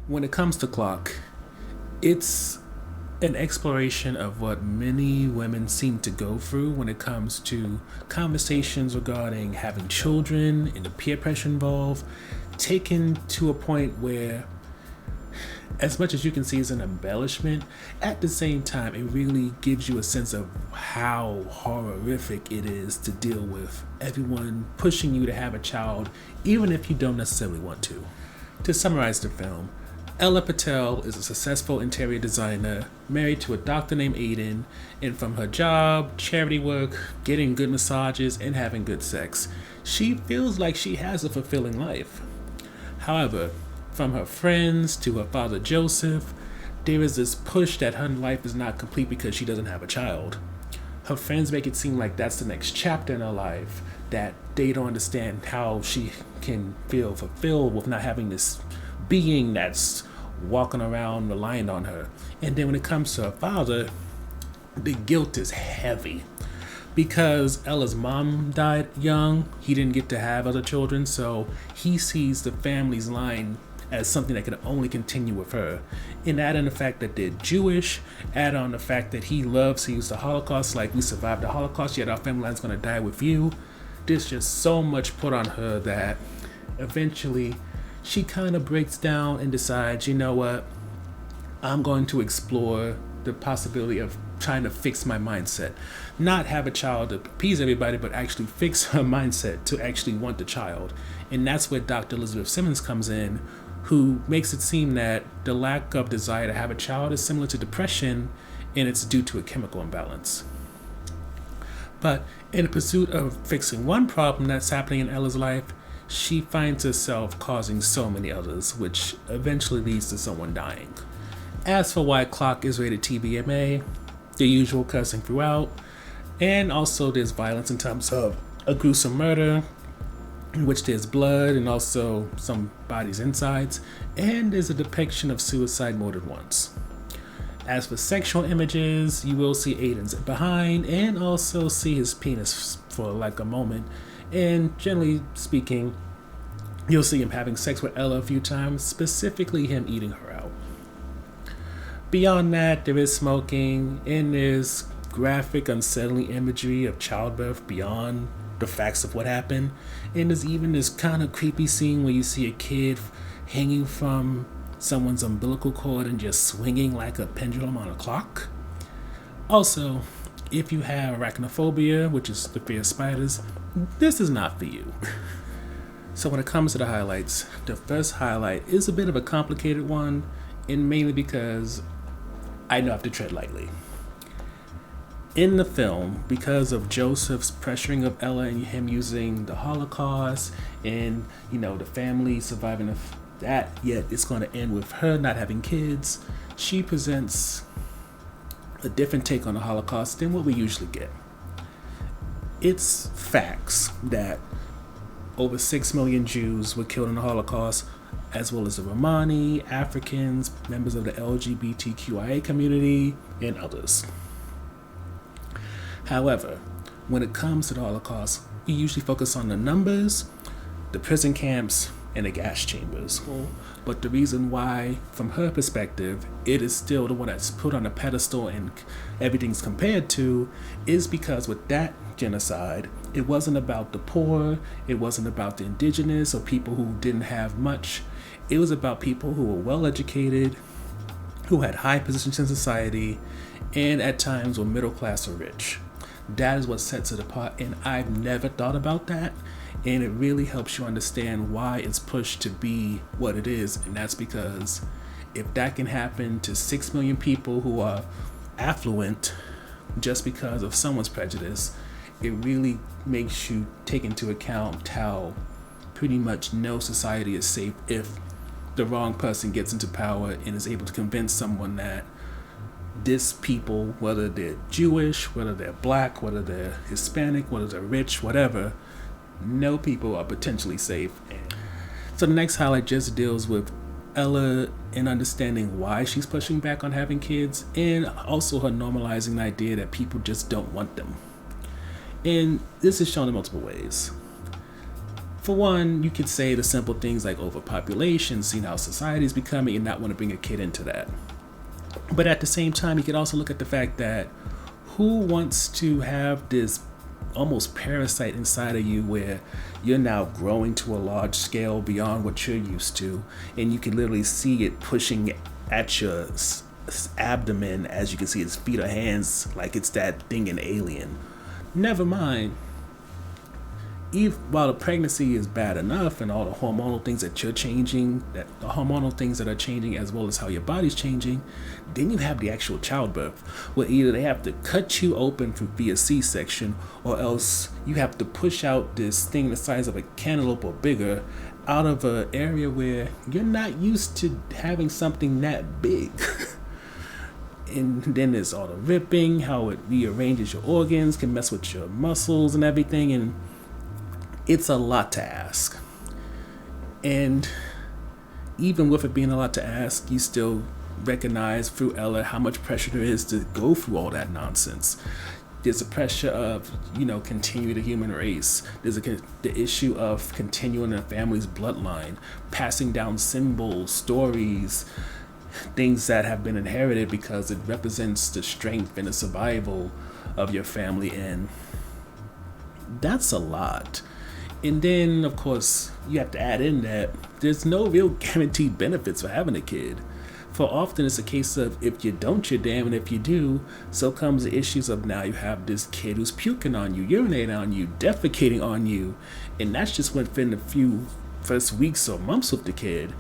When it comes to Clock, it's an exploration of what many women seem to go through when it comes to conversations regarding having children and the peer pressure involved, taken to a point where, as much as you can see as an embellishment, at the same time, it really gives you a sense of how horrific it is to deal with everyone pushing you to have a child, even if you don't necessarily want to. To summarize the film, Ella Patel is a successful interior designer, married to a doctor named Aiden, and from her job, charity work, getting good massages, and having good sex, she feels like she has a fulfilling life. However, from her friends to her father Joseph, there is this push that her life is not complete because she doesn't have a child. Her friends make it seem like that's the next chapter in her life, that they don't understand how she can feel fulfilled with not having this being that's walking around relying on her. And then when it comes to her father, the guilt is heavy. Because Ella's mom died young, he didn't get to have other children, so he sees the family's line as something that can only continue with her. And add in the fact that they're Jewish, add on the fact that he used the Holocaust, like we survived the Holocaust, yet our family line's gonna die with you. There's just so much put on her that eventually she kind of breaks down and decides, you know what, I'm going to explore the possibility of trying to fix my mindset. Not have a child to appease everybody, but actually fix her mindset to actually want the child. And that's where Dr. Elizabeth Simmons comes in, who makes it seem that the lack of desire to have a child is similar to depression, and it's due to a chemical imbalance. But in the pursuit of fixing one problem that's happening in Ella's life, she finds herself causing so many others, which eventually leads to someone dying. As for why Clock is rated TVMA, the usual cussing throughout, and also there's violence in terms of a gruesome murder, in which there's blood and also some bodies' insides, and there's a depiction of suicide more than once. As for sexual images, you will see Aiden's behind and also see his penis for like a moment. And generally speaking, you'll see him having sex with Ella a few times, specifically him eating her out. Beyond that, there is smoking, and there's graphic, unsettling imagery of childbirth beyond the facts of what happened. And there's even this kind of creepy scene where you see a kid hanging from someone's umbilical cord and just swinging like a pendulum on a clock. Also, if you have arachnophobia, which is the fear of spiders, this is not for you. So when it comes to the highlights, the first highlight is a bit of a complicated one, and mainly because I know I have to tread lightly. In the film, because of Joseph's pressuring of Ella and him using the Holocaust and, the family surviving that, yet it's going to end with her not having kids, she presents a different take on the Holocaust than what we usually get. It's facts that over 6 million Jews were killed in the Holocaust, as well as the Romani, Africans, members of the LGBTQIA community, and others. However, when it comes to the Holocaust, we usually focus on the numbers, the prison camps, and the gas chambers. But the reason why, from her perspective, it is still the one that's put on a pedestal and everything's compared to, is because with that genocide, it wasn't about the poor, it wasn't about the indigenous or people who didn't have much. It was about people who were well educated, who had high positions in society, and at times were middle class or rich. That is what sets it apart, and I've never thought about that, and it really helps you understand why it's pushed to be what it is. And that's because if that can happen to 6 million people who are affluent just because of someone's prejudice, it really makes you take into account how pretty much no society is safe if the wrong person gets into power and is able to convince someone that this people, whether they're Jewish, whether they're black, whether they're Hispanic, whether they're rich, whatever, no people are potentially safe. So the next highlight just deals with Ella and understanding why she's pushing back on having kids, and also her normalizing the idea that people just don't want them. And this is shown in multiple ways. For one, you could say the simple things like overpopulation, seeing how society is becoming, and not want to bring a kid into that. But at the same time, you could also look at the fact that who wants to have this almost parasite inside of you where you're now growing to a large scale beyond what you're used to, and you can literally see it pushing at your abdomen as you can see its feet or hands like it's that thing in Alien. Never mind, even while the pregnancy is bad enough and all the hormonal things that you're changing, that the hormonal things that are changing as well as how your body's changing, then you have the actual childbirth where either they have to cut you open via C-section, or else you have to push out this thing the size of a cantaloupe or bigger out of an area where you're not used to having something that big. And then there's all the ripping, how it rearranges your organs, can mess with your muscles and everything, and it's a lot to ask. And even with it being a lot to ask, you still recognize through Ella how much pressure there is to go through all that nonsense. There's a pressure of, continue the human race. There's the issue of continuing a family's bloodline, passing down symbols, stories, things that have been inherited because it represents the strength and the survival of your family. And that's a lot. And then, of course, you have to add in that there's no real guaranteed benefits for having a kid. For often it's a case of if you don't, you're damned, and if you do, so comes the issues of now you have this kid who's puking on you, urinating on you, defecating on you, and that's just within a few first weeks or months with the kid.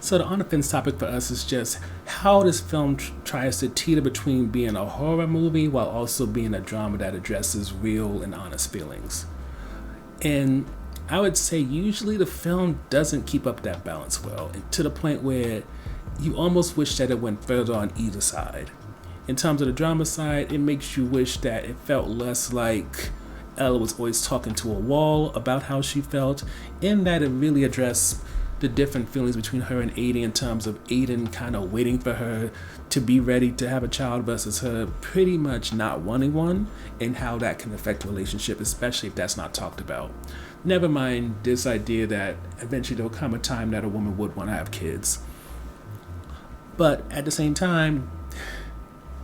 So the on-the-fence topic for us is just how this film tries to teeter between being a horror movie while also being a drama that addresses real and honest feelings. And I would say usually the film doesn't keep up that balance well, to the point where you almost wish that it went further on either side. In terms of the drama side, it makes you wish that it felt less like Ella was always talking to a wall about how she felt, in that it really addressed the different feelings between her and Aiden, in terms of Aiden kind of waiting for her to be ready to have a child versus her pretty much not wanting one, and how that can affect the relationship, especially if that's not talked about. Never mind this idea that eventually there'll come a time that a woman would want to have kids. But at the same time,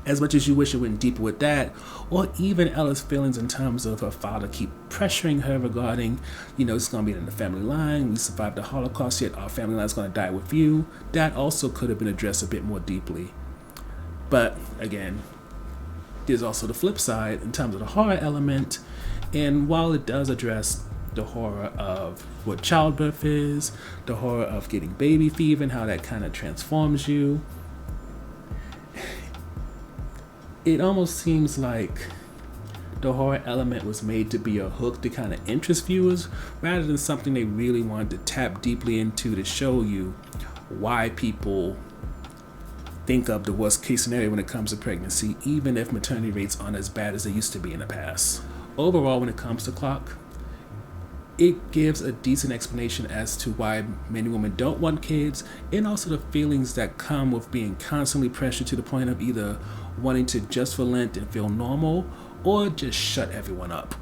as much as you wish it went deeper with that, or even Ella's feelings in terms of her father keep pressuring her regarding, it's going to be in the family line, we survived the Holocaust, yet our family line is going to die with you, that also could have been addressed a bit more deeply. But again, there's also the flip side in terms of the horror element, and while it does address the horror of what childbirth is, the horror of getting baby fever and how that kind of transforms you, it almost seems like the horror element was made to be a hook to kind of interest viewers rather than something they really wanted to tap deeply into to show you why people think of the worst case scenario when it comes to pregnancy, even if maternity rates aren't as bad as they used to be in the past. Overall, when it comes to Clock, it gives a decent explanation as to why many women don't want kids, and also the feelings that come with being constantly pressured to the point of either wanting to just relent and feel normal, or just shut everyone up.